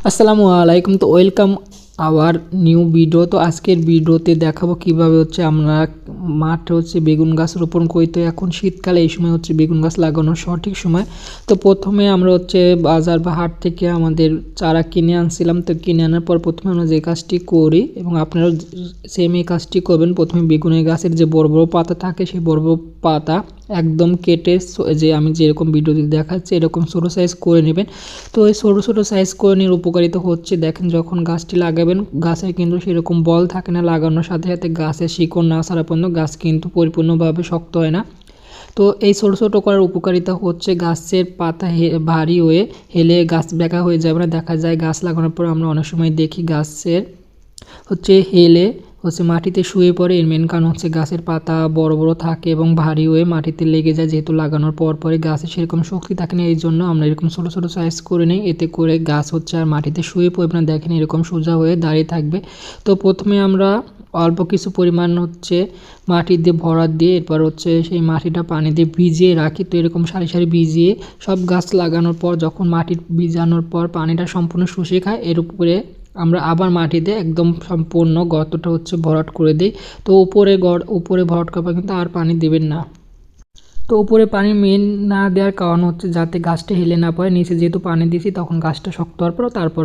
আসসালামু আলাইকুম। তো ওয়েলকাম আওয়ার নিউ ভিডিও। তো আজকের ভিডিওতে দেখাবো কিভাবে আমরা মাঠে বেগুন গাছ রোপণ করি। তো এখন শীতকালে এই সময় বেগুন গাছ লাগানোর সঠিক সময়। তো প্রথমে আমরা বাজার বা হাট থেকে আমাদের চারা কিনে আনছিলাম। তো কিনে আনার পর প্রথমে আমরা যে কাজটি করি এবং আপনারা সেম এই কাজটি করবেন। প্রথমে বেগুনের গাছের যে বড় বড় পাতা থাকে সেই বড় বড় পাতা একদম কেটে যে আমি যেরকম ভিডিওতে দেখাচ্ছি এরকম ছোটো সাইজ করে নেবেন। তো এই ছোটো ছোটো সাইজ করে নেওয়ার উপকারিতা দেখেন যখন গাছটি লাগাবেন গাছের কিন্তু সেরকম বল থাকে না, লাগানোর সাথে সাথে গাছের শিকড় না ছাড়া পর্যন্ত গাছ কিন্তু পরিপূর্ণভাবে শক্ত হয় না। তো এই ছোটো ছোটো করার উপকারিতা গাছের পাতা ভারী হয়ে হেলে গাছ বেঁকা হয়ে যাবে না। দেখা যায় গাছ লাগানোর পর আমরা অনেক সময় দেখি গাছের হেলে মাটিতে শুয়ে পড়ে। এর মেন কারণ গাছের পাতা বড় বড় থাকে এবং ভারী হয়ে মাটিতে লেগে যায়, যেহেতু লাগানোর পরে গাছের সেরকম শক্তি থাকে না। এই জন্য আমরা এরকম ছোটো ছোটো সাইজ করে নিই, এতে করে গাছ আর মাটিতে শুয়ে পড়বে না। দেখেন এরকম সোজা হয়ে দাঁড়িয়ে থাকবে। তো প্রথমে আমরা অল্প কিছু পরিমাণ মাটি দিয়ে ভরাট দিয়ে এরপর সেই মাটিটা পানি দিয়ে ভিজিয়ে রাখি। তো এরকম সারি সারি ভিজিয়ে সব গাছ লাগানোর পর যখন মাটি ভিজানোর পর পানিটা সম্পূর্ণ শুষে খায়, এর উপরে আমরা আবার মাটিতে একদম সম্পূর্ণ গর্তটা ভরাট করে দিই। তো উপরে ভরাট করার কিন্তু আর পানি দেবেন না। তো উপরে পানি মেন না দেওয়ার কারণ যাতে গাছটা হেলে না পড়ে। নিচে যেহেতু পানি দিয়েছি তখন গাছটা শক্ত হওয়ার পর তারপর